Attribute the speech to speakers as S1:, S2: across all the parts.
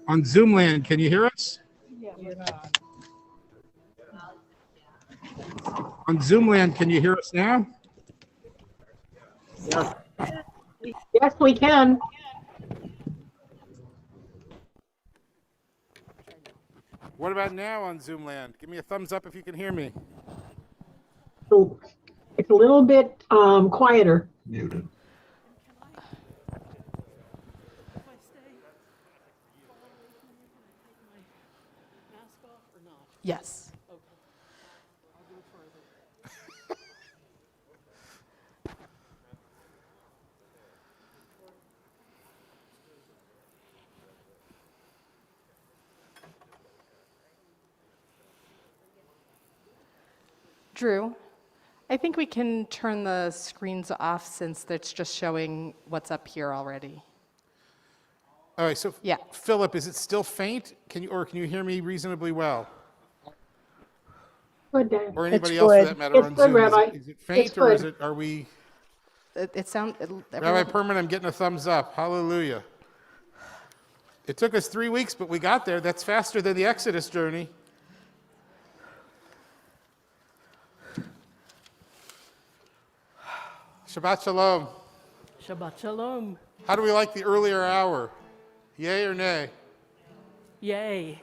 S1: On Zoom land, can you hear us? On Zoom land, can you hear us now?
S2: Yes, we can.
S1: What about now on Zoom land? Give me a thumbs up if you can hear me.
S2: It's a little bit quieter.
S3: Muted.
S4: Yes. Drew, I think we can turn the screens off since it's just showing what's up here already.
S1: All right, so
S4: Yeah.
S1: Philip, is it still faint? Can you hear me reasonably well?
S2: Good, Dan.
S1: Or anybody
S5: It's
S1: else for
S5: good.
S1: that matter
S2: It's
S1: on
S2: good,
S1: Zoom?
S2: Rabbi.
S1: Is it faint
S2: It's
S1: or is
S2: good.
S1: it, are we?
S4: It sounds.
S1: Rabbi Perman, I'm getting a thumbs up. Hallelujah. It took us 3 weeks, but we got there. That's faster than the Exodus journey. Shabbat Shalom.
S5: Shabbat Shalom.
S1: How do we like the earlier hour? Yay or nay?
S5: Yay.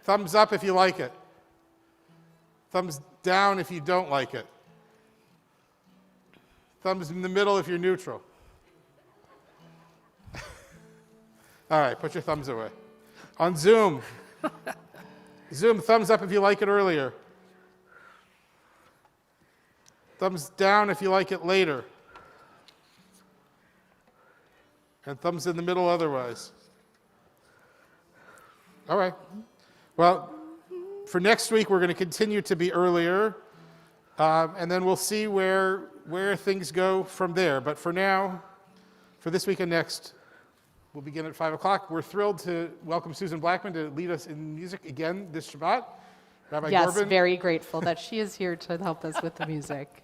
S1: Thumbs up if you like it. Thumbs down if you don't like it. Thumbs in the middle if you're neutral. All right, put your thumbs away. On Zoom. Zoom, thumbs up if you like it earlier. Thumbs down if you like it later. And thumbs in the middle otherwise. All right. Well, for next week, we're going to continue to be earlier, and then we'll see where things go from there. But for now, for this week and next, we'll begin at 5 o'clock. We're thrilled to welcome Susan Blackman to lead us in music again this Shabbat. Rabbi
S4: Yes,
S1: Gorbin.
S4: very grateful that she is here to help us with the music.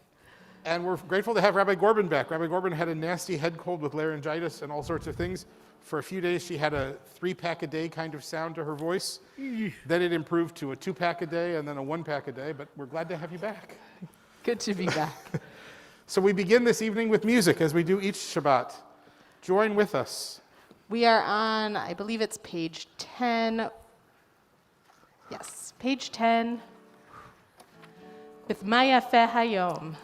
S1: And we're grateful to have Rabbi Gorbin back. Rabbi Gorbin had a nasty head cold with laryngitis and all sorts of things. For a few days, she had a 3-pack a day kind of sound to her voice. Then it improved to a 2-pack a day and then a 1-pack a day, but we're glad to have you back.
S4: Good to be back.
S1: So we begin this evening with music, as we do each Shabbat. Join with us.
S4: We are on, I believe it's page 10. Yes, page 10 with Maya Fe Hayom.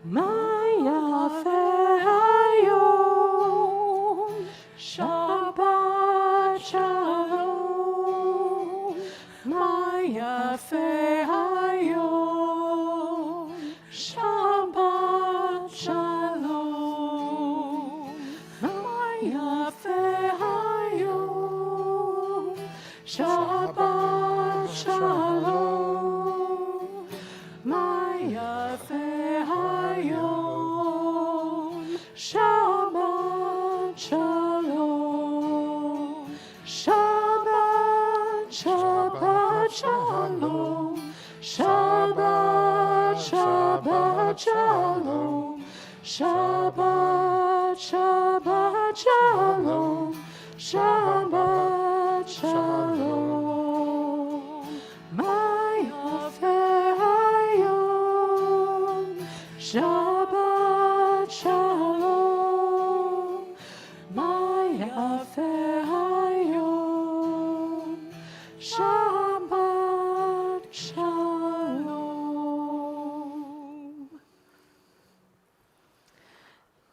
S4: Maya Fe Hayom, Shabbat Shalom. Maya Fe Hayom, Shabbat Shalom. Maya Fe Hayom, Shabbat Shalom. Maya Fe Hayom, Shabbat Shalom. Shabbat, Shabbat Shalom. Shabbat, Shabbat Shalom. Shabbat, Shabbat Shalom. Shabbat Shalom. Maya Fe Hayom, Shabbat Shalom. Maya Fe Hayom, Shabbat Shalom.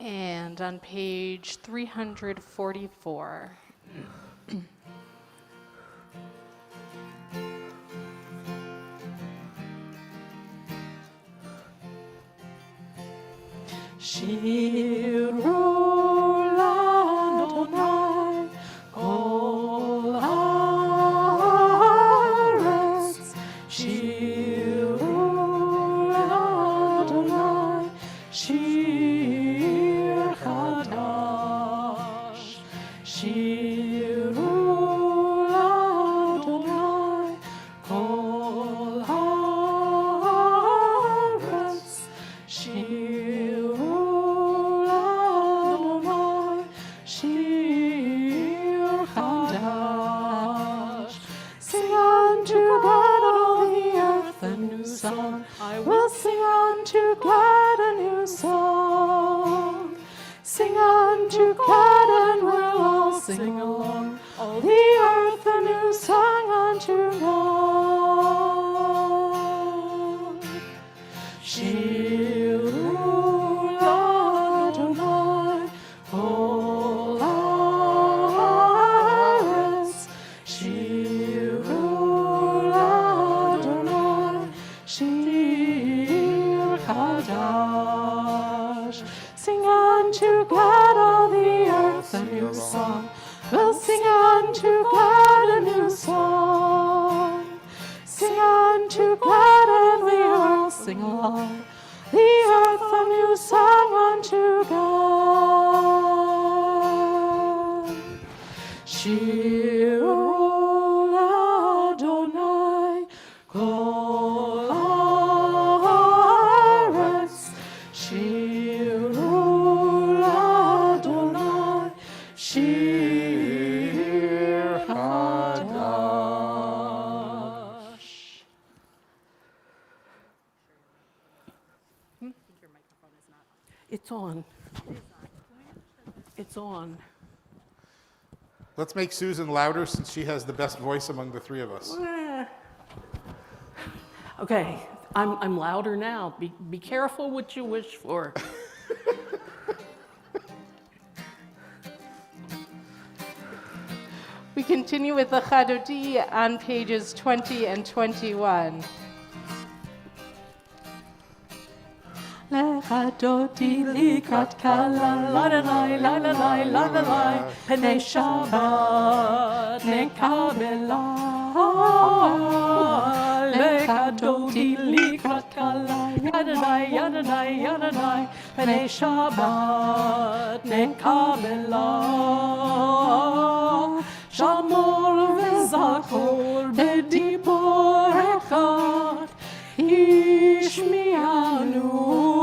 S4: And on page 344. Shiru l'Adonai kol haaretz. Shiru l'Adonai shir chadash. Shiru l'Adonai kol haaretz. Shir unto God a new song. Sing unto God and we'll all sing along. All the earth a new song unto God. Shir Adonai kol haaretz. Shir Adonai shir chadash. Sing unto God all the earth a new song. We'll sing unto God a new song. Sing unto God and we all sing along. The earth a new song unto God. Shir Adonai kol haaretz. Shir Adonai shir chadash.
S5: It's on. It's on.
S1: Let's make Susan louder since she has the best voice among the three of us.
S5: Okay, I'm louder now. Be careful what you wish for.
S4: We continue with the Chadodi on pages 20 and 21. Lechadoti likrat kala, ladalai, ladalai, ladalai, penei Shabbat nekabela. Lechadoti likrat kala, yadadai, yadadai, yadadai, penei Shabbat nekabela. Shamor v'zachor b'dibor echad, ishmi'anu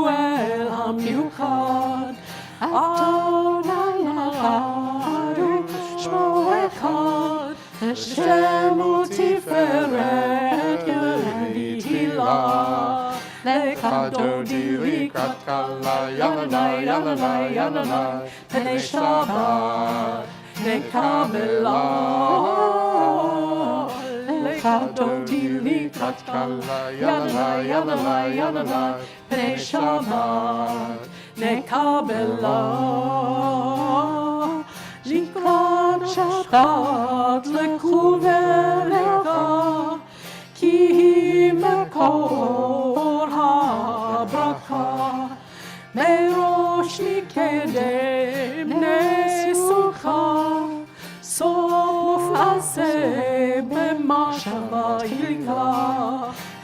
S4: el hamiuchad. Adonai echad u'shmo echad, Hashem u'tiferet v'hila. Lechadodi likrat kala, yalalai, yalalai, yalalai, penei Shabbat nekabela. Lechadodi likrat kala, yalalai, yalalai, yalalai, penei Shabbat nekabela. Likrat Shabbat lekhu v'lecha, ki hi mekor habracha. Merosh mikedem nesukha, sof aseh b'mashava ilka.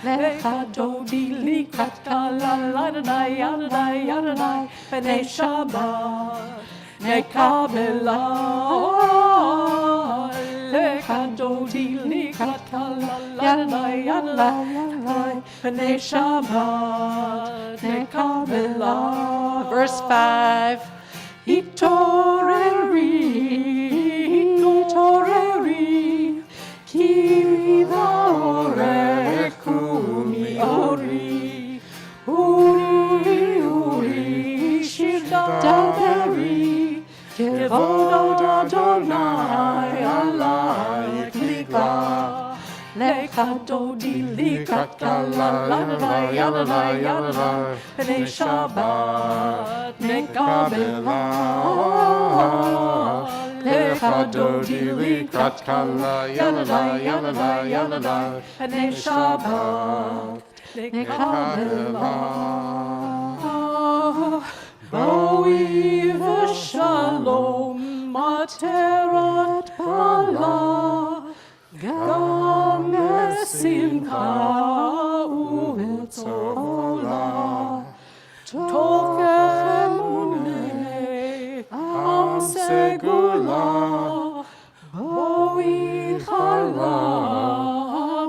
S4: Lechadodi likrat kala, ladadai, yadadai, yadadai, penei Shabbat nekabela. Lechadodi likrat kala, ladadai, yadadai, yadadai, penei Shabbat nekabela. Verse 5. Hitoreri, hitoreri, ki v'orechu mi'ori. Uri, uri, shir daveri, kevod Adonai alayk ligla. Lechadodi likrat kala, ladalai, yalalai, yalalai, penei Shabbat nekabela. Lechadodi likrat kala, yalalai, yalalai, yalalai, penei Shabbat nekabela. Boi v'shalom materat bala, גם בשמחה ובצהלה, תוך אמוני עם סגולה, בואי חלה,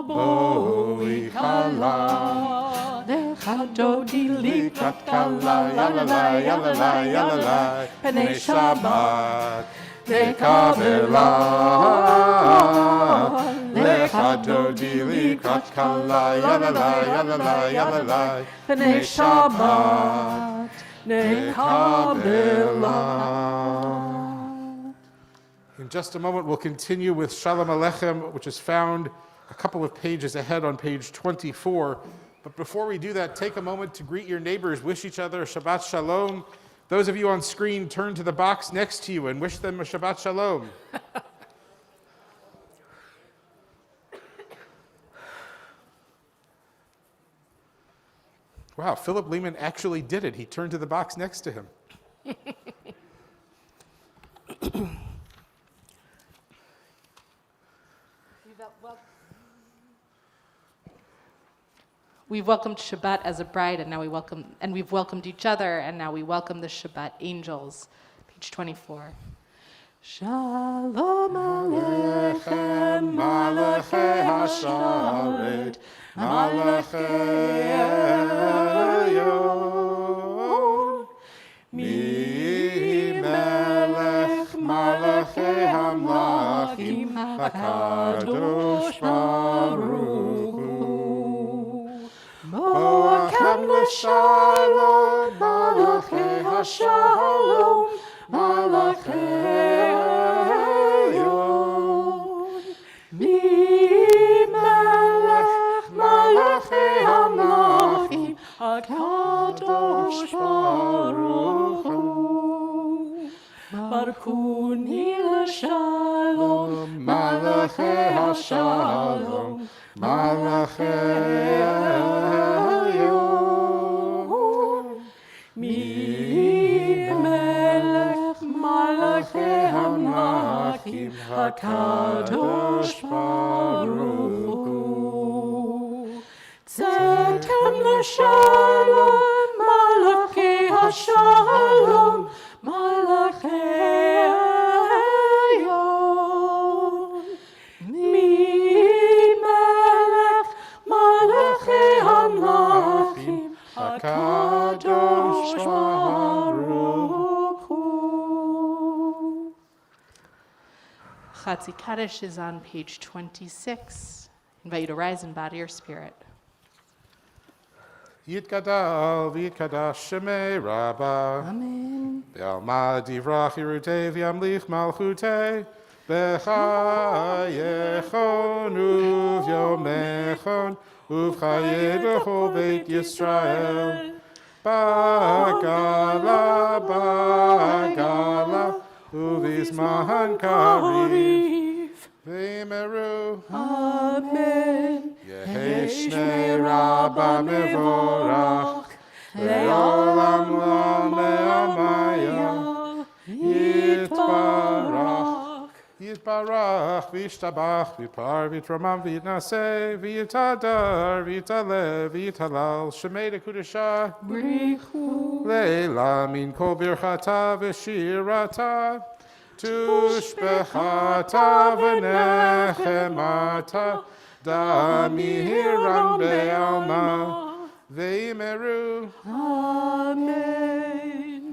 S4: בואי חלה. Lechadodi likrat kala, yalalai, yalalai, yalalai, penei Shabbat nekabela.
S1: Adodili Katkala Yalalai Yalalai Yalalai
S4: B'nei Shabbat Nekabela.
S1: In just a moment, we'll continue with Shalom Aleichem, which is found a couple of pages ahead on page 24. But before we do that, take a moment to greet your neighbors, wish each other a Shabbat Shalom. Those of you on screen, turn to the box next to you and wish them a Shabbat Shalom. Wow, Philip Lehman actually did it. He turned to the box next to him.
S4: We've welcomed Shabbat as a bride, and now we've welcomed each other, and now we welcome the Shabbat angels. Page 24. Shalom Aleichem, Malachei Hasharet, Malachei Elyon, Melech Malachei Hamlachim, HaKadosh Baruch Hu. Mo'akam l'shalom, Malachei Hashalom, Malachei Elyon. Melech Malachei Hamlachim, HaKadosh Baruch Hu. Barakuni l'shalom, Malachei Hashalom, Malachei Elyon. Melech Malachei Hamlachim, HaKadosh Baruch Hu. Tzetem l'shalom, Malachei Hashalom, Malachei Elyon. Melech Malachei Hamlachim, HaKadosh Baruch Hu. Chatzi Kaddish is on page 26. I invite you to rise and bow to your spirit.
S1: Yitgadal v'yitkadash shemei Rabbah.
S4: Amen.
S1: V'alma divrach yirutei v'yamlich malchutei. B'chayechon uv'yomechon uv'chayei b'chol beit Yisrael. Bagala, bagala, uv'izman kariv. V'yimeru.
S4: Amen.
S1: Yehi Shnei Rabbah mevorach, le'olam le'amaya, yitbarach, yitbarach, v'yishtabach, v'yipar, v'yitramam, v'yitnaseh, v'yitadar, v'yitalev, v'yitalal, shemei dekudashah,
S4: Brichu.
S1: le'la min kol birchata v'shirata, tushbechata v'nechemata, Damiran be'alma ve'imeru.
S4: Amen.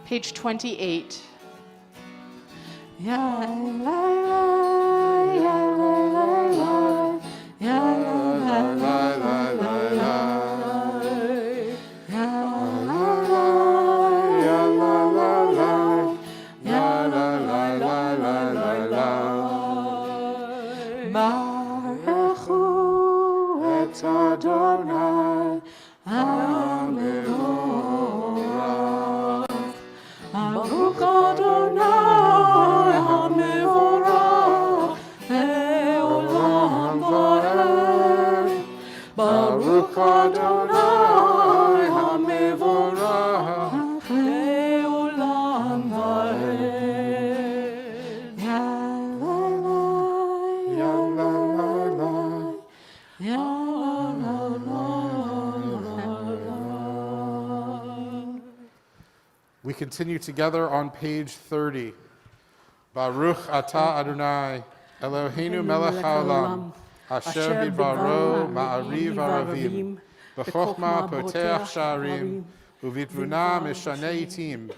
S4: Page 28. Ya la la, ya la la la, ya la la la la la, ya la la,
S1: Ya la la la,
S4: ya la la la la la la. Baruchu et Adonai HaMevorach. Baruch Adonai HaMevorach le'olam va'ed. Baruch Adonai HaMevorach le'olam va'ed. Ya la la,
S1: ya la la la.
S4: ya la la la.
S1: We continue together on page 30. Baruch atah Adonai, Eloheinu melech haolam, asher bidbaro ma'ariv aravim, b'chokhmah poteach sha'arim, uvitvuna mishanei itim,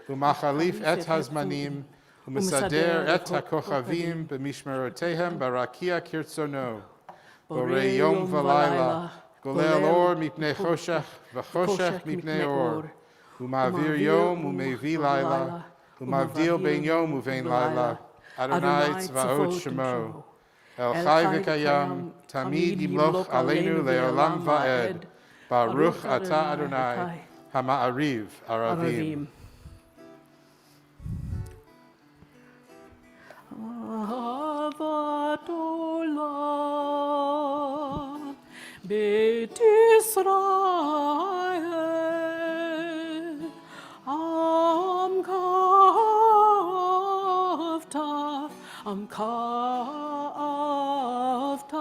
S1: umachalif et hazmanim, ומסדר את הכוכבים במשמרותיהם ברקיע כרצונו. בורא יום ולילה, גולל אור מפני חושך וחושך מפני אור. ומעביר יום ומביא לילה, ומבדיל בין יום ובין לילה. אדוני צבאות שמו. אל חי וקיים, תמיד ימלוך עלינו לעולם ועד. ברוך אתה אדוני, המעריב ערבים.
S5: אהבת עולם, בית ישראל, עמך אהבת, עמך אהבת.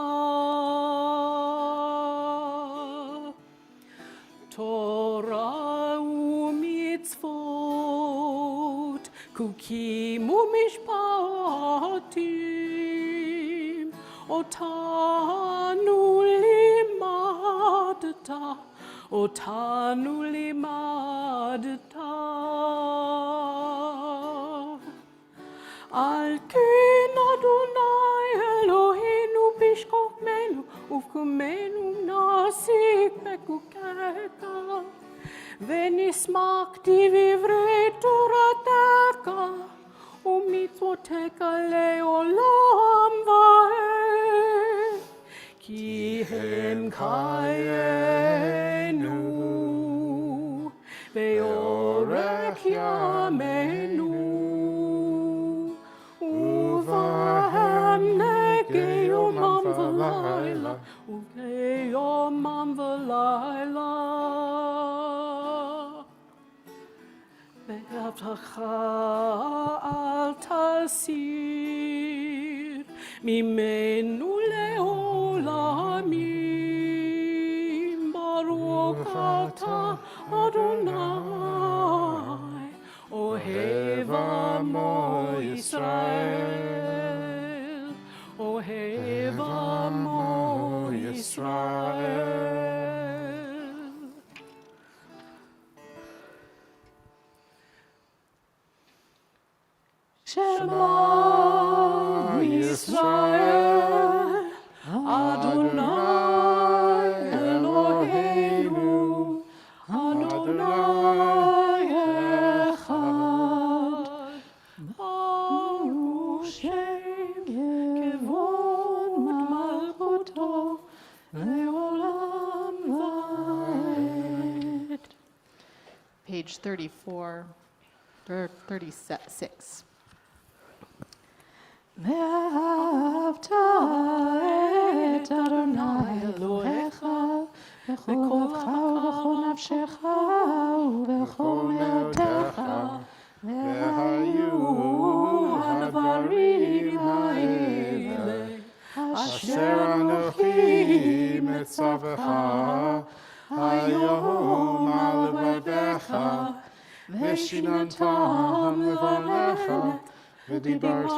S5: תורה ומצוות, חוקים ומשפטים, אותנו לימדת, אותנו לימדת. על כן אדוני אלוהינו בשכבנו ובקומנו נסיק בחוקיך, ונשמחתי בדברי תורתך ומצוותיך לעולם ועד, כי הם חיינו ואורך ימינו, ובהם נגי יומם ולילה, וביומם ולילה. והבטחה אל תסיר ממנו לעולמים. ברוך אתה אדוני, אוהב עמו ישראל, אוהב עמו ישראל. שמע ישראל, אדוני אלוהינו, אדוני אחד. ברוך שם כבוד מלכותו לעולם ועד.
S4: Page 34, or 36.
S5: ואהבת את אדוני אלוהיך בכל לבך ובכל נפשך ובכל מאודך, והיו הדברים האלה אשר אנוכי מצווך היום על לבביך, ושיננתם לבניך, ודיברת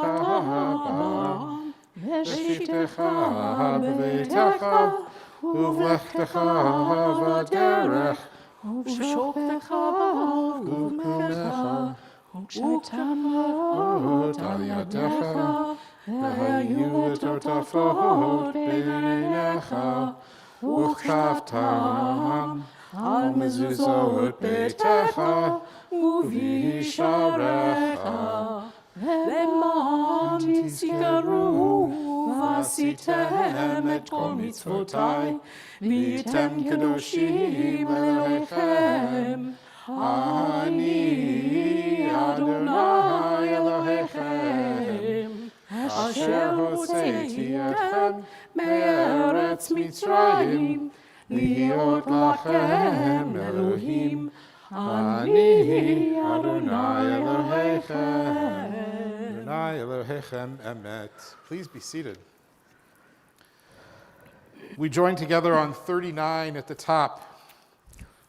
S5: בם, בשבתך בביתך, ובלכתך בדרך, ובשוכבך ובקומך, וכשתעמוד על ידך, והיו לטוטפות בין עיניך, וכתבתם על מזוזות ביתך ובישעריך, למען תזכרו ועשיתם את כל מצוותי, והייתם קדושים אלוהיכם. אני אדוני אלוהיכם, אשר הוצאתי אתכם מארץ מצרים, להיות לכם אלוהים. אני אדוני אלוהיכם.
S1: Adonai Elohechem Emet. Please be seated. We join together on 39 at the top.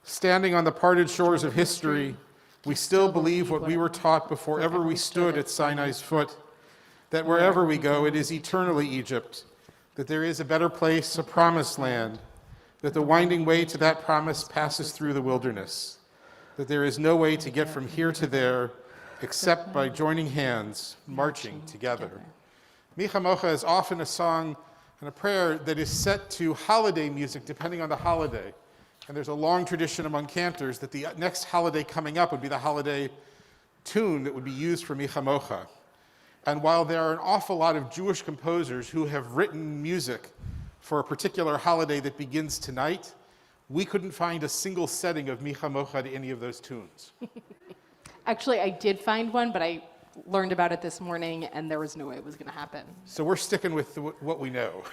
S1: Standing on the parted shores of history, we still believe what we were taught before ever we stood at Sinai's foot, that wherever we go, it is eternally Egypt, that there is a better place, a promised land, that the winding way to that promise passes through the wilderness, that there is no way to get from here to there except by joining hands, marching together. Mi Chamocha is often a song and a prayer that is set to holiday music, depending on the holiday. And there's a long tradition among cantors that the next holiday coming up would be the holiday tune that would be used for Mi Chamocha. And while there are an awful lot of Jewish composers who have written music for a particular holiday that begins tonight, we couldn't find a single setting of Mi Chamocha to any of those tunes.
S4: Actually, I did find one, but I learned about it this morning, and there was no way it was going to happen.
S1: So we're sticking with what we know.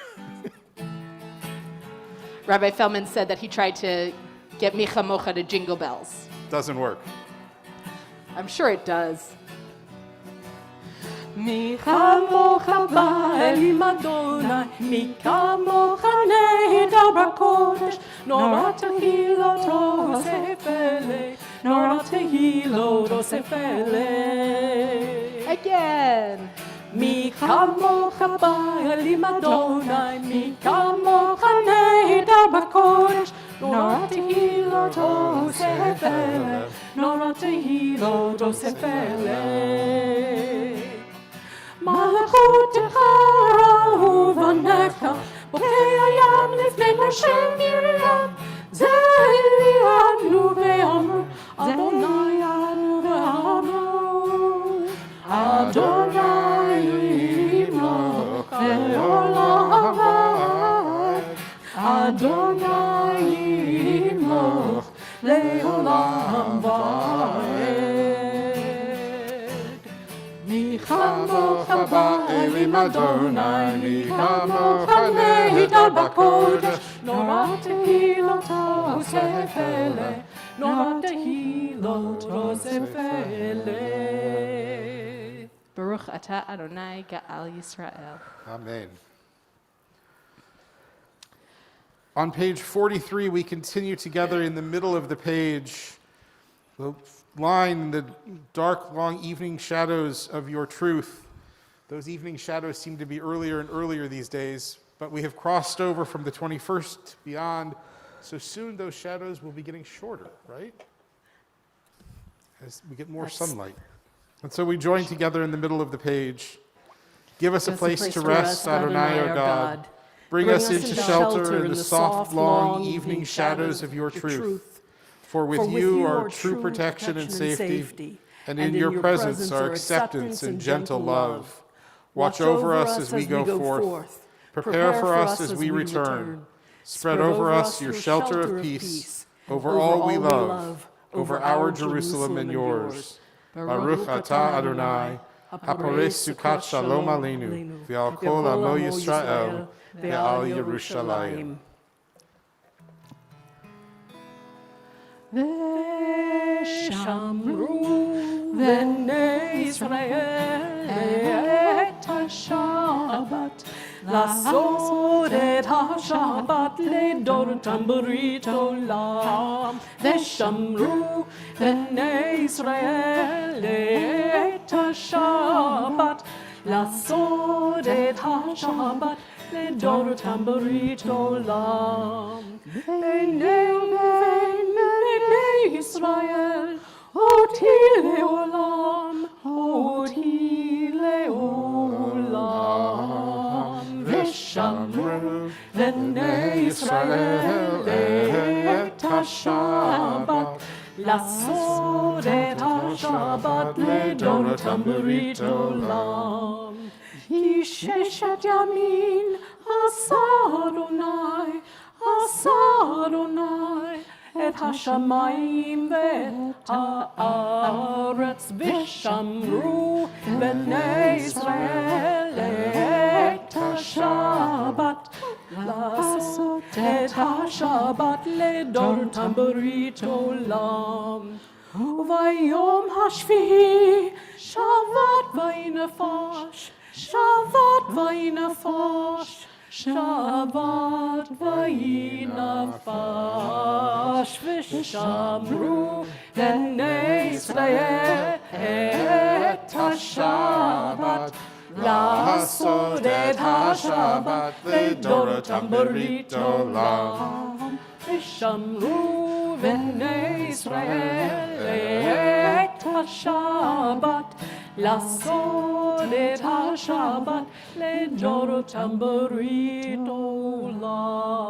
S4: Rabbi Feldman said that he tried to get Mi Chamocha to Jingle Bells.
S1: Doesn't work.
S4: I'm sure it does.
S5: Mi chamocha ba'elim Adonai, mi chamocha nehedar b'kodesh, nor tehilot osef elei, nor tehilot osef elei.
S4: Again.
S5: Mi chamocha ba'elim Adonai, mi chamocha nehedar b'kodesh, nor tehilot osef elei, nor tehilot osef elei. מלכותך אהובנך, בוקי הים לפני משה מרים, זה הביאנו ואמרו, אדוני אנו ואמרו, אדוני ימלוך לעולם ועד, אדוני ימלוך לעולם ועד. Mi chamocha ba'elim Adonai, mi chamocha nehedar b'kodesh, nor tehilot osef elei, nor tehilot osef elei.
S4: Baruch atah Adonai Ga'al Yisrael.
S1: Amen. On page 43, we continue together in the middle of the page. The line, the dark, long evening shadows of your truth. Those evening shadows seem to be earlier and earlier these days, but we have crossed over from the 21st beyond, so soon those shadows will be getting shorter, right? As we get more sunlight. And so we join together in the middle of the page. Give us a place to rest, Adonai, our God. Bring us into shelter in the soft, long evening shadows of your truth. For with you are true protection and safety, and in your presence are acceptance and gentle love. Watch over us as we go forth. Prepare for us as we return. Spread over us your shelter of peace, over all we love, over our Jerusalem and yours. Baruch atah Adonai, haporei sukat shalom aleinu, v'al kol amo Yisrael, ve'al Yerushalayim.
S5: ושמרו בני ישראל את השבת, לעשות את השבת לדורתם ברית עולם. ושמרו בני ישראל את השבת, לעשות את השבת לדורתם ברית עולם. בני ישראל, אותי לעולם, אותי לעולם. ושמרו בני ישראל את השבת, לעשות את השבת לדורתם ברית עולם. כי ששת ימים עשה אדוני, עשה אדוני, את השמיים ואת הארץ, ושמרו בני ישראל את השבת, לעשות את השבת לדורתם ברית עולם. וביום השביעי שבת וינפש, שבת וינפש, שבת וינפש. ושמרו בני ישראל את השבת, לעשות את השבת לדורתם ברית עולם. ושמרו בני ישראל את השבת, לעשות את השבת, לדורותם ברית עולם.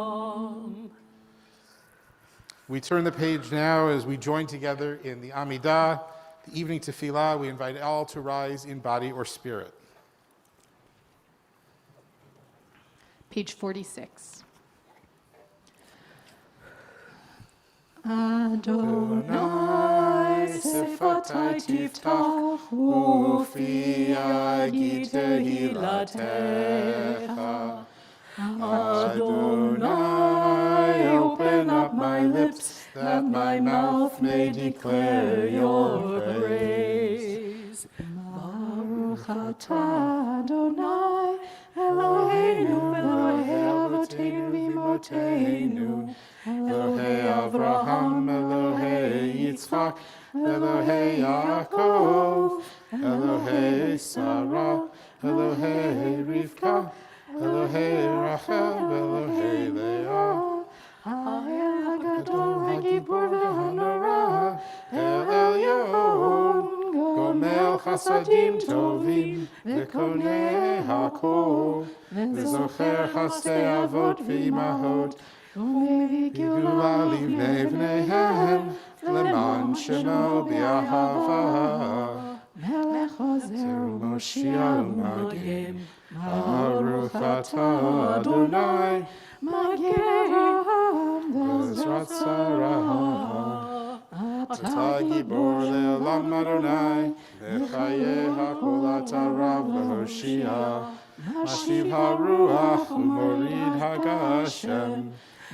S1: We turn the page now as we join together in the Amidah, the evening tefillah. We invite all to rise in body or spirit.
S4: Page 46. Adonai sefatai tiftach ufi agid tehilatecha. Adonai, open up my lips, that my mouth may declare your praise. Baruch atah Adonai, Eloheinu, Elohei Avoteinu v'Imotenu, Elohei Avraham, Elohei Yitzchak, Elohei Yaakov, Elohei Sarah, Elohei Rivka, Elohei Rachel, Elohei Leah, Ha'el HaGadol, HaGibor v'Hanora, El Elyon, Gomel Chasadim Tovim, V'konei HaKol, V'zocher Chasdei Avot v'Imahot, V'gula livnei v'neihem, Leman Shemo b'Ahava, Melech Ozer u'Moshiach u'Magem, Baruch atah Adonai, Magem Bezrat Sarah, Atah Gibor le'olam Adonai, Mechaye hakol atah Rav v'Hoshia, Mashiv haruach u'morid hagashem,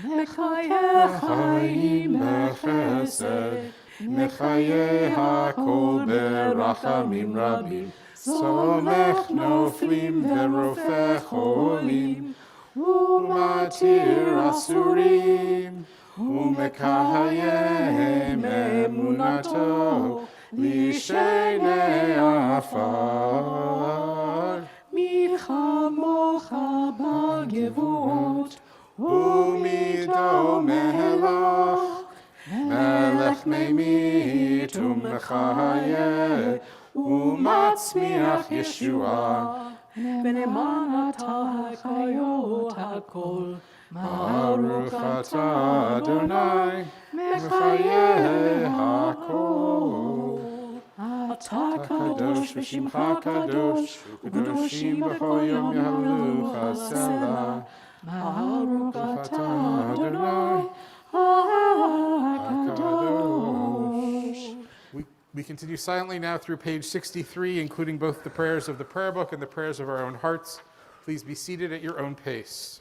S4: Mechaye chayim b'chesed, Mechaye hakol berachamim rabim, Somech noflim verofeh cholim, umatir asurim, umekayem emunato, lishenei afar. Milchamocha b'gevuot, umido melach, melech meimit umechayeh, ומצמיח ישועה, ונאמן אתה חיות הכל. ברוך אתה אדוני, מחיי הכל. אתה קדוש ושמך קדוש, וקדושים בכל יום יהללוך סלה. ברוך אתה אדוני, הקדוש. We continue silently now through page 63, including both the prayers of the prayer book and the prayers of our own hearts. Please be seated at your own pace.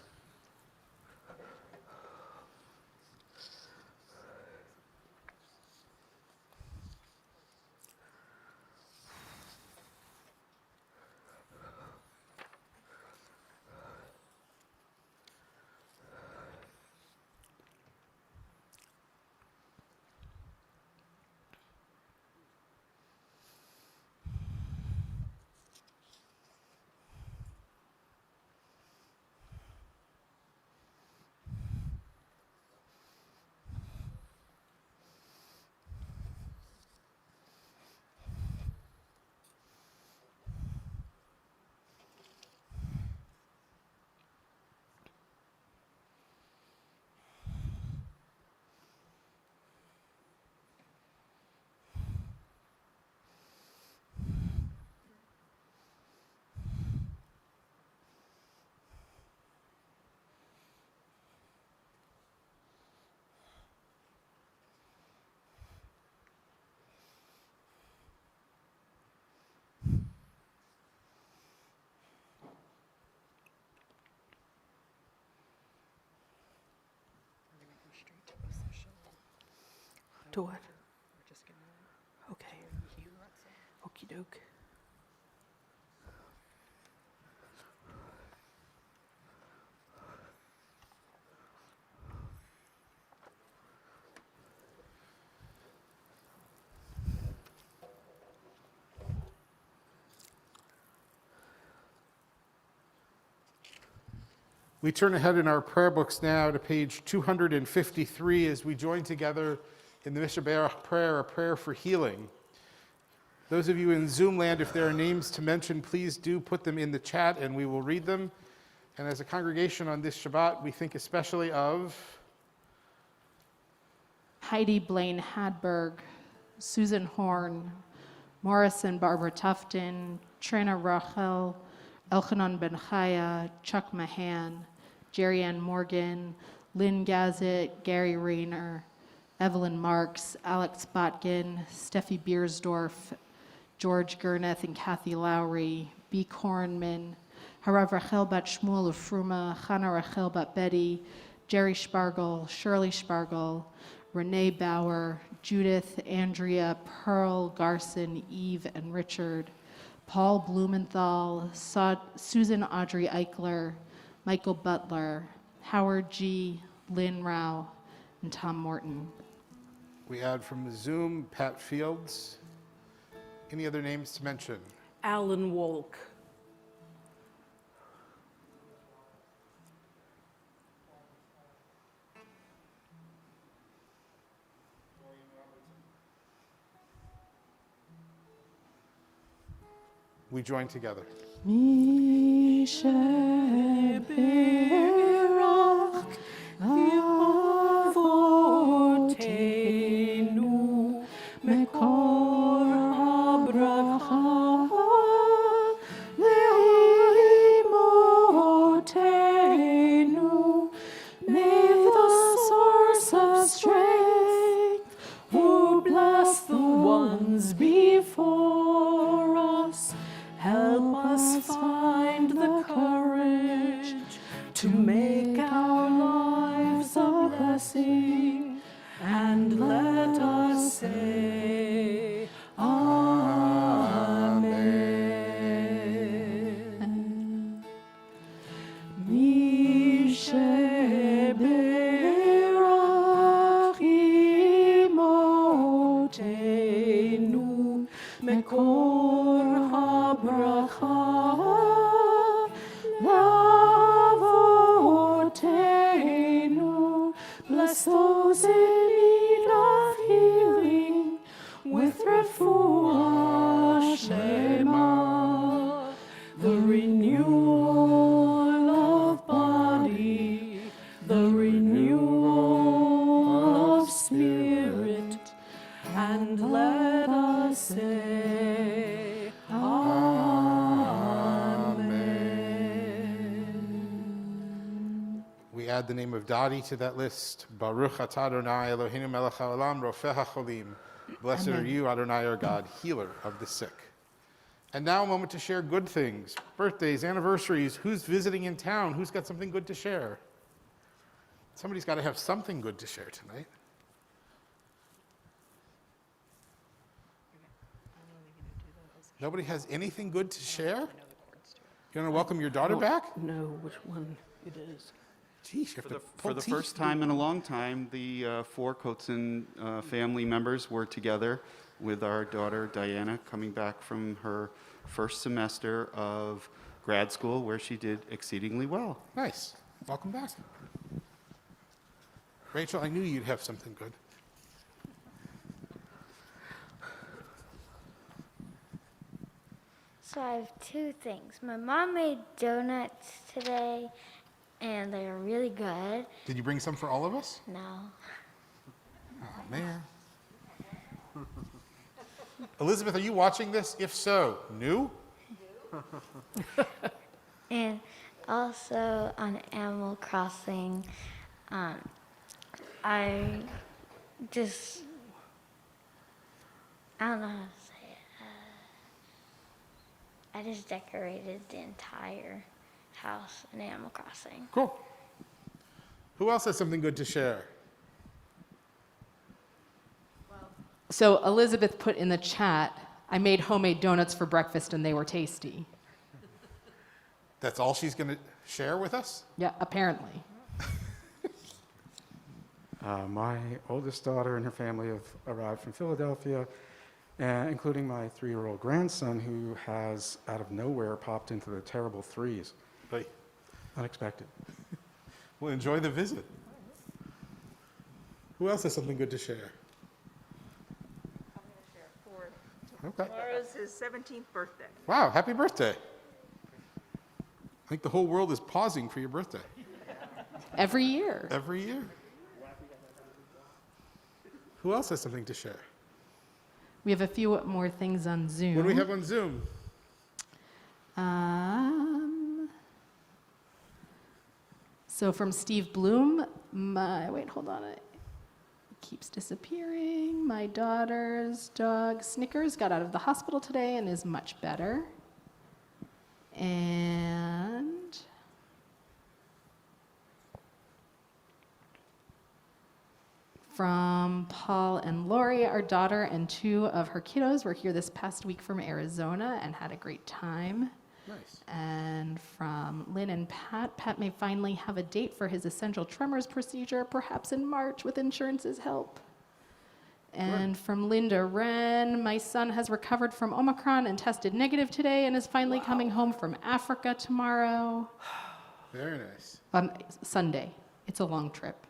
S5: To what? Okay. Okie doke.
S1: We turn ahead in our prayer books now to page 253 as we join together in the Mishaberach prayer, a prayer for healing. Those of you in Zoom land, if there are names to mention, please do put them in the chat and we will read them. And as a congregation on this Shabbat, we think especially of
S4: Heidi Blaine Hadberg, Susan Horn, Morrison Barbara Tufton, Trina Rachel, Elchanan Ben Chaya, Chuck Mahan, Jerry Ann Morgan, Lynn Gazet, Gary Rayner, Evelyn Marks, Alex Botkin, Steffi Biersdorf, George Gurneth and Kathy Lowry, B. Kornman, Harav Rachel Bat Shmuel of Fruma, Chana Rachel Bat Betty, Jerry Spargel, Shirley Spargel, Renee Bauer, Judith, Andrea, Pearl, Garson, Eve, and Richard, Paul Blumenthal, Susan Audrey Eichler, Michael Butler, Howard G., Lynn Rao, and Tom Morton.
S1: we add from Zoom, Pat Fields. Any other names to mention?
S5: Alan Wolk.
S1: We join together.
S4: Mi sheberach avotenu mekor habracha leimotenu. May the source of strength who bless the ones before us help us find the courage to make our lives a blessing, and let us say Amen. Mi sheberach imotenu mekor habracha lavotenu. Bless those in need of healing with refuah shema, the renewal of body, the renewal of spirit, and let us say Amen.
S1: We add the name of Dottie to that list. Baruch atah Adonai Eloheinu melech haolam rofeh hacholim. Blessed are you, Adonai, our God, healer of the sick. And now a moment to share good things. Birthdays, anniversaries, who's visiting in town? Who's got something good to share? Somebody's got to have something good to share tonight. Nobody has anything good to share? You want to welcome your daughter back?
S5: Know which one it is.
S1: Geez, you have to
S3: For
S1: pull
S3: the
S1: teeth.
S3: first time in a long time, the four Coatzin family members were together with our daughter Diana coming back from her first semester of grad school where she did exceedingly well.
S1: Nice. Welcome back. Rachel, I knew you'd have something good.
S6: So I have two things. My mom made donuts today, and they're really good.
S1: Did you bring some for all of us?
S6: No.
S1: Oh, man. Elizabeth, are you watching this? If so, new?
S6: And also on Animal Crossing, I don't know how to say it. I just decorated the entire house in Animal Crossing.
S1: Cool. Who else has something good to share?
S7: So Elizabeth put in the chat, I made homemade donuts for breakfast and they were tasty.
S1: That's all she's going to share with us?
S7: Yeah, apparently.
S8: My oldest daughter and her family have arrived from Philadelphia, including my 3-year-old grandson who has, out of nowhere, popped into the terrible threes.
S1: Hey,
S8: Unexpected.
S1: well, enjoy the visit. Who else has something good to share? Okay.
S9: Tomorrow's his 17th birthday.
S1: Wow, happy birthday. I think the whole world is pausing for your birthday.
S7: Every year.
S1: Every year. Who else has something to share?
S7: We have a few more things on Zoom.
S1: What do we have on Zoom?
S7: So from Steve Bloom, wait, hold on. It keeps disappearing. My daughter's dog, Snickers, got out of the hospital today and is much better. And from Paul and Lori, our daughter and 2 of her kiddos were here this past week from Arizona and had a great time.
S1: Nice.
S7: And from Lynn and Pat may finally have a date for his essential tremors procedure, perhaps in March with insurance's help. And from Linda Wren, my son has recovered from Omicron and tested negative today and is finally coming home from Africa tomorrow.
S1: Very nice.
S7: Sunday. It's a long trip.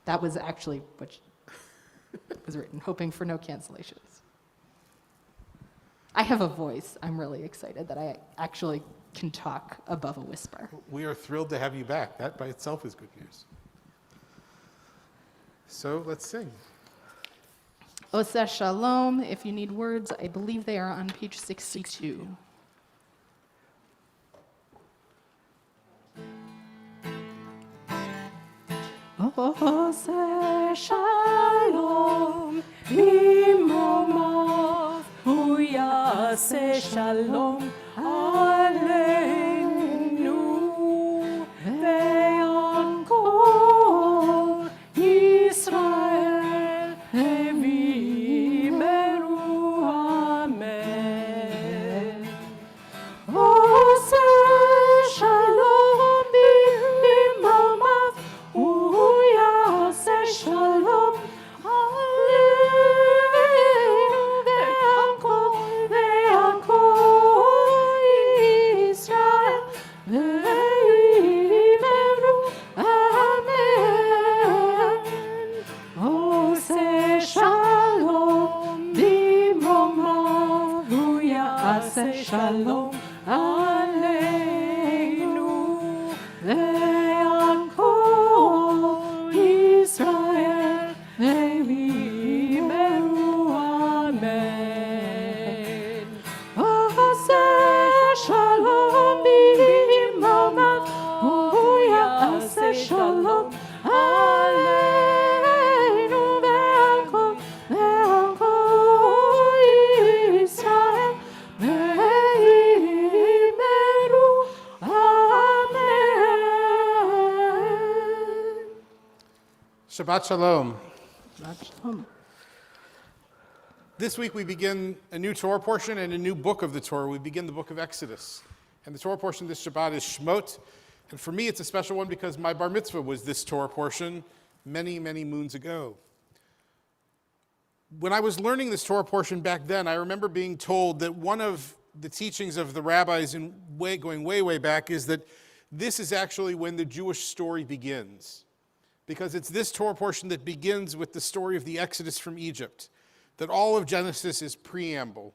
S7: That was actually what was written, hoping for no cancellations. I have a voice. I'm really excited that I actually can talk above a whisper.
S1: We are thrilled to have you back. That by itself is good news. So let's sing.
S7: Oseh Shalom. If you need words, I believe they are on page 62.
S4: Oseh Shalom Bimromav Hu Yaseh Shalom Aleinu Ve'al Kol Yisrael Evimeru Amen. Oseh Shalom Bimromav Hu Yaseh Shalom Aleinu Ve'al Kol Yisrael Ve'vimeru Amen. Oseh Shalom Bimromav Hu Yaseh Shalom Aleinu Ve'al Kol Yisrael Ve'vimeru Amen. Oseh Shalom Bimromav Hu Yaseh Shalom Aleinu Ve'al Kol Yisrael Ve'vimeru Amen.
S1: Shabbat Shalom.
S7: Shalom.
S1: This week we begin a new Torah portion and a new book of the Torah. We begin the book of Exodus. And the Torah portion this Shabbat is Shemot. And for me, it's a special one because my bar mitzvah was this Torah portion many, many moons ago. When I was learning this Torah portion back then, I remember being told that one of the teachings of the rabbis going way back is that this is actually when the Jewish story begins. Because it's this Torah portion that begins with the story of the Exodus from Egypt. That all of Genesis is preamble.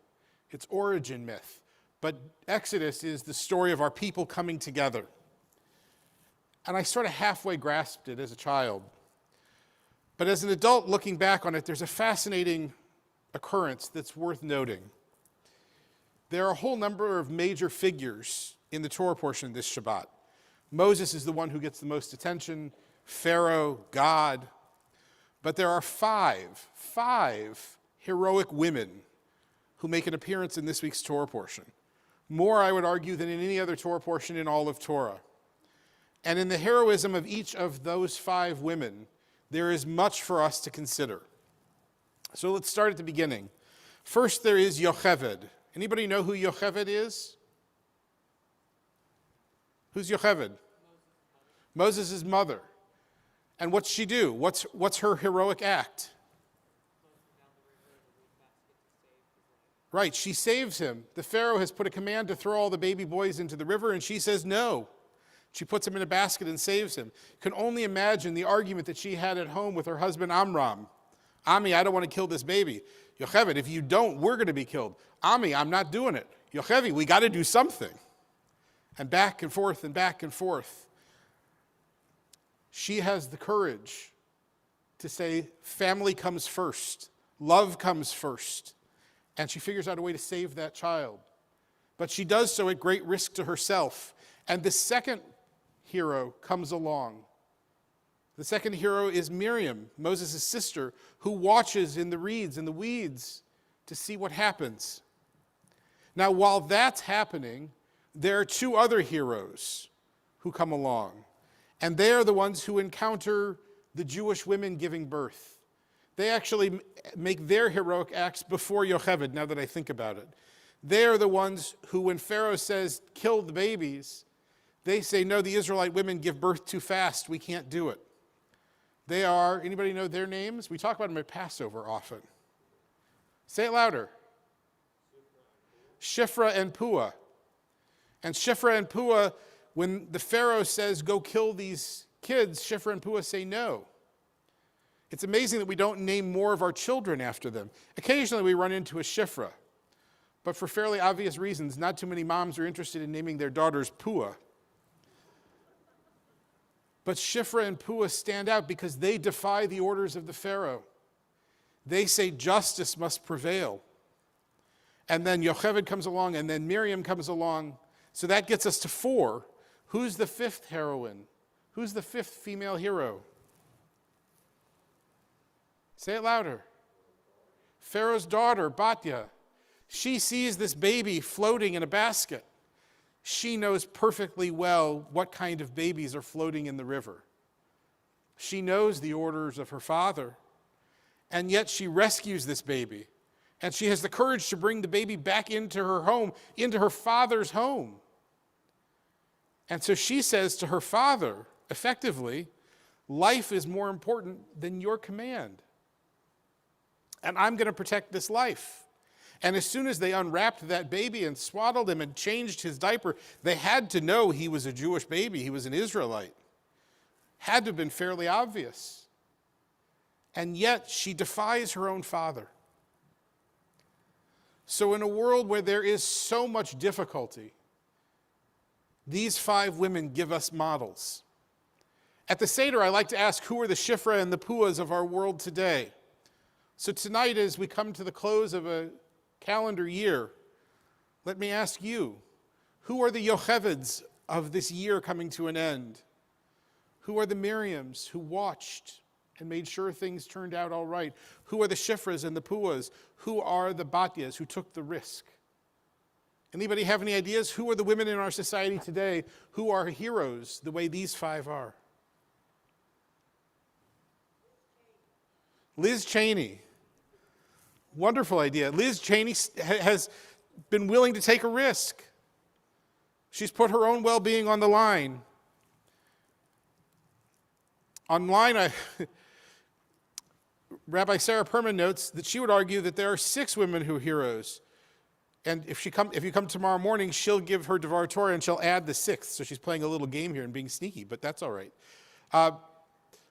S1: It's origin myth. But Exodus is the story of our people coming together. And I sort of halfway grasped it as a child. But as an adult looking back on it, there's a fascinating occurrence that's worth noting. There are a whole number of major figures in the Torah portion of this Shabbat. Moses is the one who gets the most attention, Pharaoh, God. But there are five heroic women who make an appearance in this week's Torah portion. More, I would argue, than in any other Torah portion in all of Torah. And in the heroism of each of those 5 women, there is much for us to consider. So let's start at the beginning. First, there is Yocheved. Anybody know who Yocheved is? Who's Yocheved? Moses' mother. And what's she do? What's her heroic act? Right, she saves him. The Pharaoh has put a command to throw all the baby boys into the river, and she says no. She puts him in a basket and saves him. You can only imagine the argument that she had at home with her husband Amram. Ami, I don't want to kill this baby. Yocheved, if you don't, we're going to be killed. Ami, I'm not doing it. Yocheved, we got to do something. And back and forth and back and forth. She has the courage to say family comes first, love comes first, and she figures out a way to save that child. But she does so at great risk to herself. And the second hero comes along. The second hero is Miriam, Moses' sister, who watches in the reeds and the weeds to see what happens. Now, while that's happening, there are two other heroes who come along. And they are the ones who encounter the Jewish women giving birth. They actually make their heroic acts before Yocheved, now that I think about it. They are the ones who, when Pharaoh says, kill the babies, they say, no, the Israelite women give birth too fast. We can't do it. They are, anybody know their names? We talk about them at Passover often. Say it louder. Shiphrah and Puah. And Shiphrah and Puah, when the Pharaoh says, go kill these kids, Shiphrah and Puah say no. It's amazing that we don't name more of our children after them. Occasionally we run into a Shiphrah, but for fairly obvious reasons, not too many moms are interested in naming their daughters Puah. But Shiphrah and Puah stand out because they defy the orders of the Pharaoh. They say justice must prevail. And then Yocheved comes along, and then Miriam comes along. So that gets us to 4. Who's the 5th heroine? Who's the 5th female hero? Say it louder. Pharaoh's daughter, Batya. She sees this baby floating in a basket. She knows perfectly well what kind of babies are floating in the river. She knows the orders of her father, and yet she rescues this baby. And she has the courage to bring the baby back into her home, into her father's home. And so she says to her father, effectively, life is more important than your command. And I'm going to protect this life. And as soon as they unwrapped that baby and swaddled him and changed his diaper, they had to know he was a Jewish baby. He was an Israelite. Had to have been fairly obvious. And yet she defies her own father. So in a world where there is so much difficulty, these 5 women give us models. At the Seder, I like to ask, who are the Shiphrah and the Puahs of our world today? So tonight, as we come to the close of a calendar year, let me ask you, who are the Yocheveds of this year coming to an end? Who are the Miriams who watched and made sure things turned out all right? Who are the Shiphrahs and the Puahs? Who are the Batyas who took the risk? Anybody have any ideas? Who are the women in our society today who are heroes the way these 5 are? Liz Cheney. Wonderful idea. Liz Cheney has been willing to take a risk. She's put her own well-being on the line. Online, Rabbi Sarah Perman notes that she would argue that there are 6 women who are heroes. And if you come tomorrow morning, she'll give her Devar Torah and she'll add the 6th. So she's playing a little game here and being sneaky, but that's all right.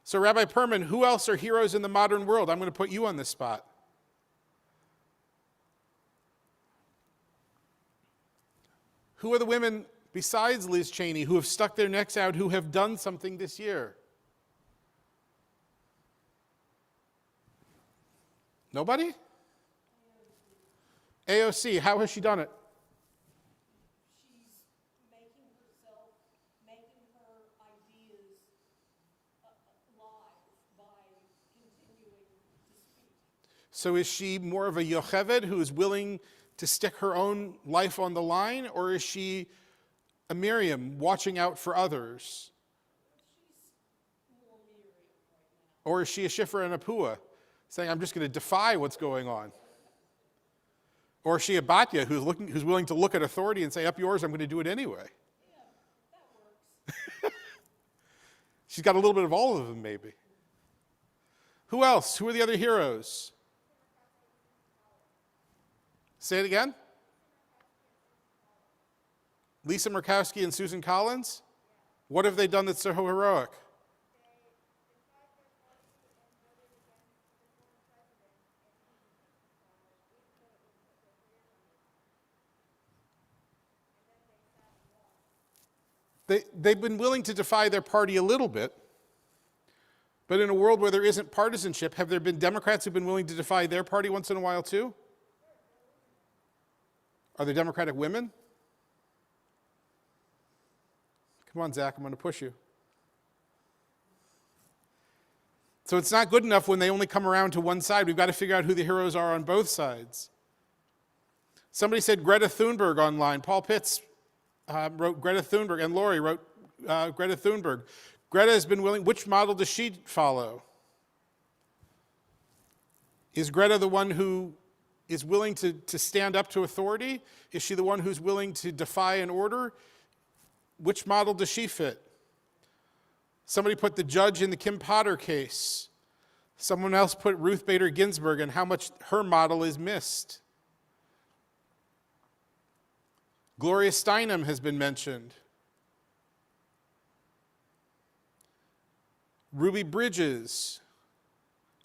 S1: So Rabbi Perman, who else are heroes in the modern world? I'm going to put you on this spot. Who are the women besides Liz Cheney who have stuck their necks out, who have done something this year? Nobody? AOC, how has she done it?
S10: She's making her ideas live by continuing to speak.
S1: So is she more of a Yocheved who is willing to stick her own life on the line, or is she a Miriam watching out for others?
S10: She's more Miriam right now.
S1: Or is she a Shiphrah and a Puah, saying, I'm just going to defy what's going on? Or is she a Batya who's willing to look at authority and say, up yours, I'm going to do it anyway?
S10: Yeah, that works.
S1: She's got a little bit of all of them, maybe. Who else? Who are the other heroes? Say it again. Lisa Murkowski and Susan Collins? What have they done that's so heroic? They've been willing to defy their party a little bit, but in a world where there isn't partisanship, have there been Democrats who've been willing to defy their party once in a while too? Are there Democratic women? Come on, Zach, I'm going to push you. So it's not good enough when they only come around to one side. We've got to figure out who the heroes are on both sides. Somebody said Greta Thunberg online. Paul Pitts wrote Greta Thunberg, and Lori wrote Greta Thunberg. Greta has been willing. Which model does she follow? Is Greta the one who is willing to stand up to authority? Is she the one who's willing to defy an order? Which model does she fit? Somebody put the judge in the Kim Potter case. Someone else put Ruth Bader Ginsburg and how much her model is missed. Gloria Steinem has been mentioned. Ruby Bridges,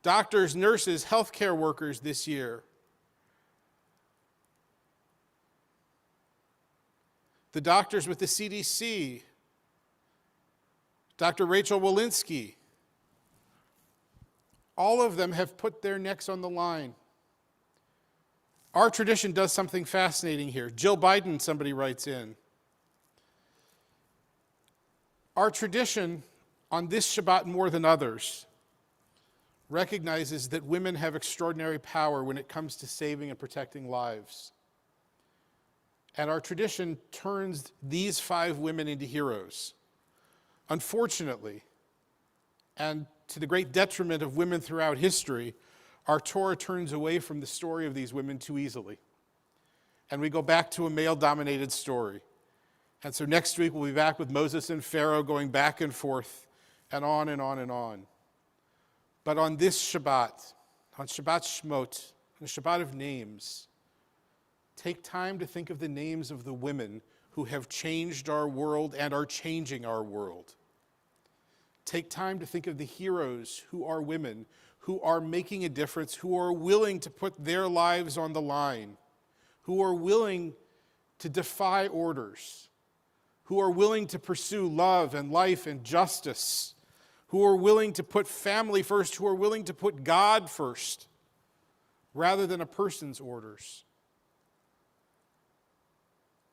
S1: doctors, nurses, healthcare workers this year. The doctors with the CDC, Dr. Rachel Walensky, all of them have put their necks on the line. Our tradition does something fascinating here. Jill Biden, somebody writes in. Our tradition, on this Shabbat more than others, recognizes that women have extraordinary power when it comes to saving and protecting lives. And our tradition turns these 5 women into heroes. Unfortunately, and to the great detriment of women throughout history, our Torah turns away from the story of these women too easily. And we go back to a male-dominated story. And so next week we'll be back with Moses and Pharaoh going back and forth and on and on and on. But on this Shabbat, on Shabbat Shmot, on the Shabbat of names, take time to think of the names of the women who have changed our world and are changing our world. Take time to think of the heroes who are women, who are making a difference, who are willing to put their lives on the line, who are willing to defy orders, who are willing to pursue love and life and justice, who are willing to put family first, who are willing to put God first, rather than a person's orders.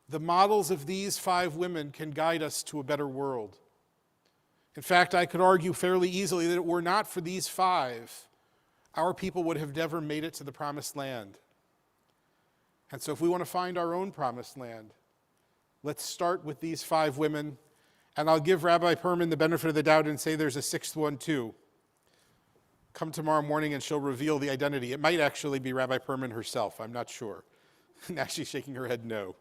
S1: The models of these 5 women can guide us to a better world. In fact, I could argue fairly easily that if it were not for these 5, our people would have never made it to the promised land. And so if we want to find our own promised land, let's start with these 5 women, and I'll give Rabbi Perman the benefit of the doubt and say there's a 6th one too. Come tomorrow morning and she'll reveal the identity. It might actually be Rabbi Perman herself, I'm not sure. Now she's shaking her head no.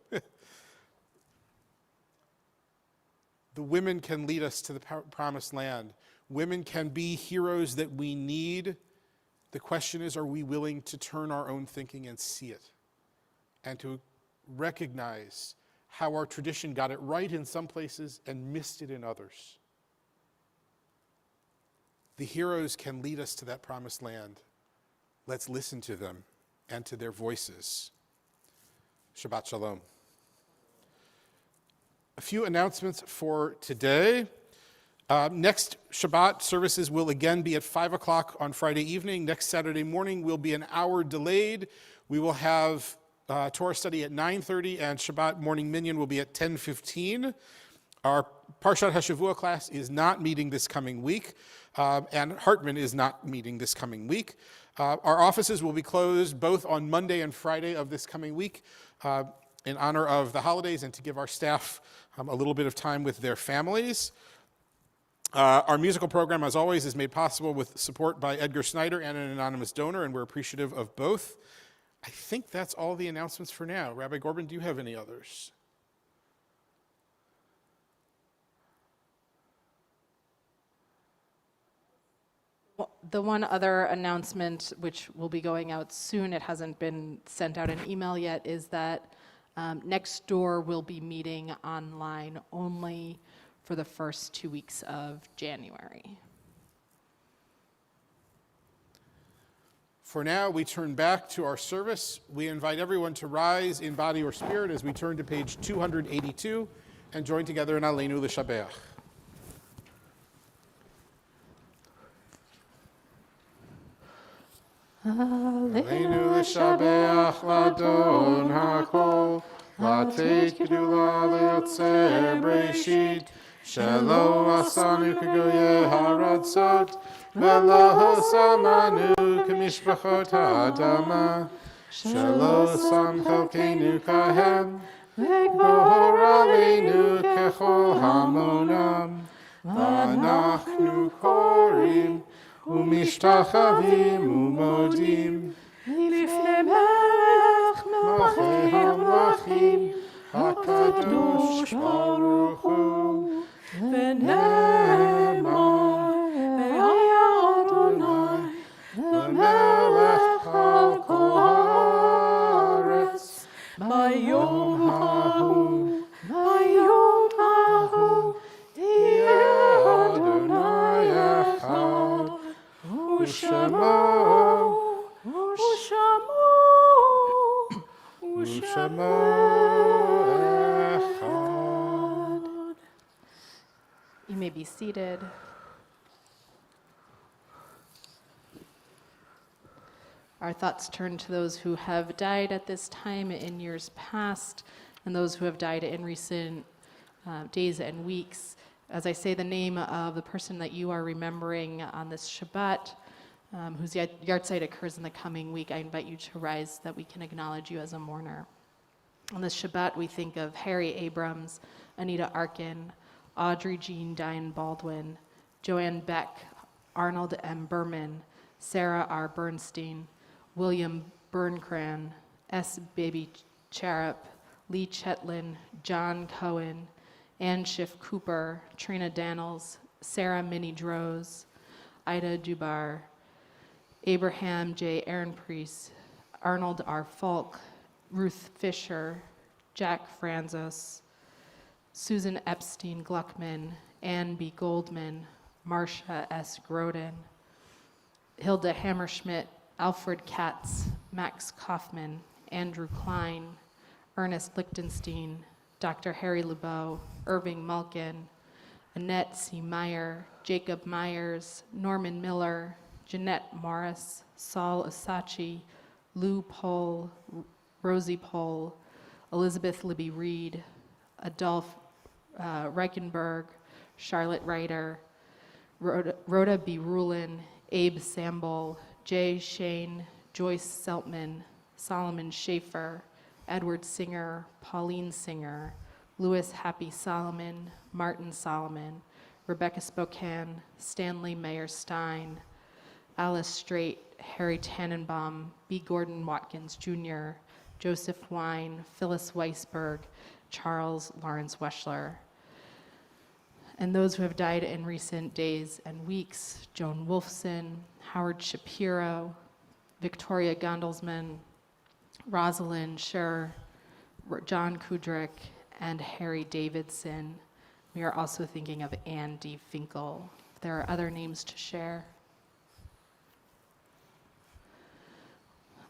S1: The women can lead us to the promised land. Women can be heroes that we need. The question is, are we willing to turn our own thinking and see it? And to recognize how our tradition got it right in some places and missed it in others. The heroes can lead us to that promised land. Let's listen to them and to their voices. Shabbat Shalom. A few announcements for today. Next Shabbat services will again be at 5 o'clock on Friday evening. Next Saturday morning will be an hour delayed. We will have Torah study at 9:30 and Shabbat morning minyan will be at 10:15. Our Parshat HaShavua class is not meeting this coming week, and Hartman is not meeting this coming week. Our offices will be closed both on Monday and Friday of this coming week in honor of the holidays and to give our staff a little bit of time with their families. Our musical program, as always, is made possible with support by Edgar Snyder and an anonymous donor, and we're appreciative of both. I think that's all the announcements for now. Rabbi Gorban, do you have any others?
S7: Well, the one other announcement, which will be going out soon, it hasn't been sent out in email yet, is that Nextdoor will be meeting online only for the first 2 weeks of January.
S1: For now, we turn back to our service. We invite everyone to rise in body or spirit as we turn to page 282 and join together in Aleinu L'Shabeach. Aleinu L'Shabeach Ladon HaKol, Lateit Gedula Le'Yotzer Breshit, Shelo Asanu K'goyeh Haratzot, Velo Samanu K'mishpachot HaAdama, Shelo Sam Chelkeinu Kahem, V'gor Aleinu Kechol Hamonam, V'anachnu Korim, ומשתחווים ומודים
S4: לפני מלך
S1: מלכי המלכים הקדוש ברוך הוא
S4: ונאמר והיה אדוני למלך על כל הארץ ביום ההוא יהיה אדוני אחד
S1: ושמו אחד.
S7: You may be seated. Our thoughts turn to those who have died at this time in years past and those who have died in recent days and weeks. As I say the name of the person that you are remembering on this Shabbat, whose yahrzeit occurs in the coming week, I invite you to rise so that we can acknowledge you as a mourner. On this Shabbat, we think of Harry Abrams, Anita Arkin, Audrey Jean Diane Baldwin, Joanne Beck, Arnold M. Berman, Sarah R. Bernstein, William Bernkran, S. Baby Charup, Lee Chetlin, John Cohen, Ann Schiff Cooper, Trina Daniels, Sarah Minnie Droz, Ida Dubar, Abraham J. Ehrenpriest, Arnold R. Falk, Ruth Fisher, Jack Franzos, Susan Epstein Gluckman, Ann B. Goldman, Marcia S. Groden, Hilda Hammerschmidt, Alfred Katz, Max Kaufman, Andrew Klein, Ernest Lichtenstein, Dr. Harry Lebeau, Irving Malkin, Annette C. Meyer, Jacob Myers, Norman Miller, Jeanette Morris, Saul Asachi, Lou Pohl, Rosie Pohl, Elizabeth Libby Reed, Adolph Reichenberg, Charlotte Ryder, Rhoda B. Rulin, Abe Samble, Jay Shane, Joyce Seltman, Solomon Schaefer, Edward Singer, Pauline Singer, Louis Happy Solomon, Martin Solomon, Rebecca Spokane, Stanley Mayer Stein, Alice Strait, Harry Tannenbaum, B. Gordon Watkins Jr., Joseph Wine, Phyllis Weisberg, Charles Lawrence Weschler. And those who have died in recent days and weeks, Joan Wolfson, Howard Shapiro, Victoria Gondelsman, Rosalind Scher, John Kudrick, and Harry Davidson. We are also thinking of Ann D. Finkel. There are other names to share.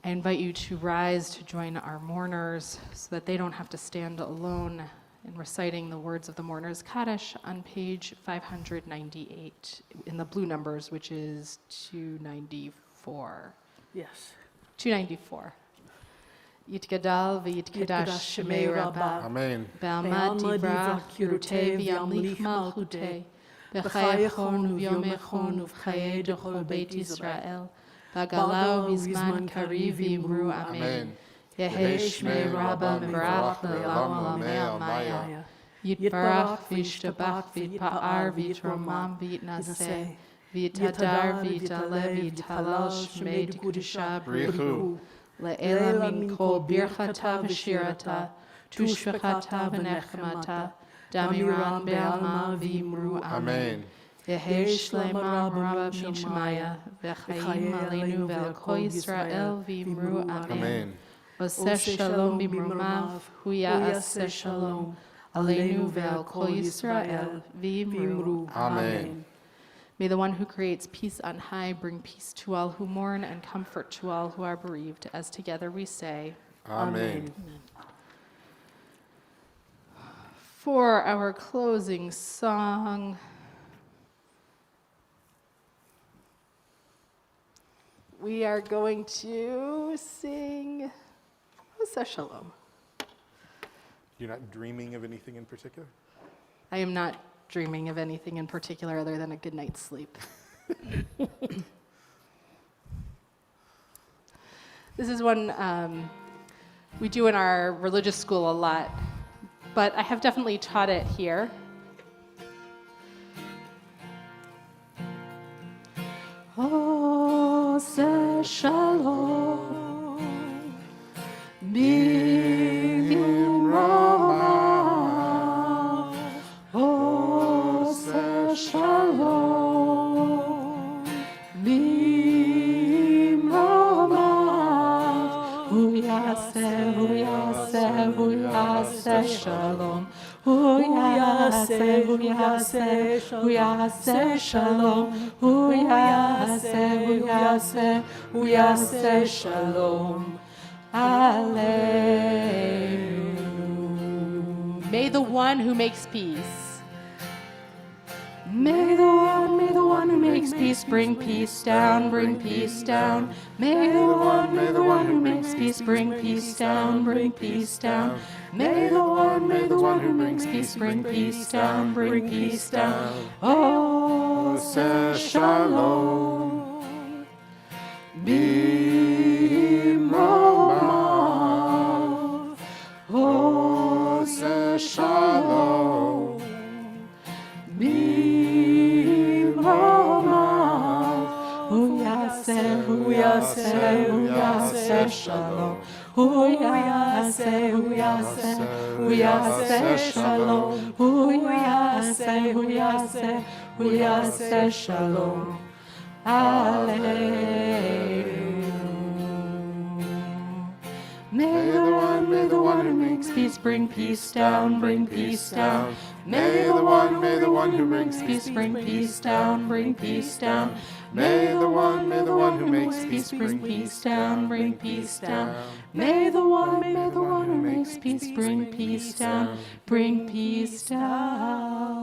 S7: I invite you to rise to join our mourners so that they don't have to stand alone in reciting the words of the Mourner's Kaddish on page 598 in the blue numbers, which is 294.
S5: Yes.
S7: 294. Yitgadal v'yitgadash shemei rabbah.
S1: Amen.
S7: B'alma divrach kirutei v'yamlich malchutei. B'chayechon v'yomechon uv'chayei d'chol beit Yisrael. B'galau v'zman kariv v'imru amen. Yehi shmei rabbah mevarach le'olam lamei almaya. Yitbarach v'yishtabach v'yitpa'ar v'yitromam v'yitnaseh. V'yitadar v'yitaleh v'yitalal shmei d'kudusha b'richu. Le'ela min kol birchata v'shirata, tushvechata v'nechemata, damiran be'alma v'imru amen. Yehi shlema rabba min shemaya, v'chaim aleinu ve'al kol Yisrael v'imru amen. Oseh shalom b'mrumav, hu ya'aseh shalom, aleinu ve'al kol Yisrael v'imru amen. May the one who creates peace on high bring peace to all who mourn and comfort to all who are bereaved, as together we say,
S1: Amen.
S7: for our closing song, we are going to sing Asa Shalom.
S1: You're not dreaming of anything in particular?
S7: I am not dreaming of anything in particular other than a good night's sleep. This is one we do in our religious school a lot, but I have definitely taught it here. Ose Shalom Bimromav, Ose Shalom Bimromav, Hu Yaseh, Hu Yaseh, Hu Yaseh Shalom, Hu Yaseh, Hu Yaseh, Hu Yaseh Shalom, Hu Yaseh, Hu Yaseh, Hu Yaseh Shalom. Alleluia. May the one who makes peace, may the one who makes peace bring peace down, bring peace down. May the one who makes peace bring peace down, bring peace down. May the one who makes peace bring peace down, bring peace down. Oh, say Shalom. Bimromav, Ose Shalom, Bimromav, Hu Yaseh, Hu Yaseh, Hu Yaseh Shalom, Hu Yaseh, Hu Yaseh, Hu Yaseh Shalom, Hu Yaseh, Hu Yaseh, Hu Yaseh Shalom. Alleluia. May the one who makes peace bring peace down, bring peace down. May the one who brings peace bring peace down, bring peace down. May the one who makes peace bring peace down, bring peace down. May the one who makes peace bring peace down, bring peace down.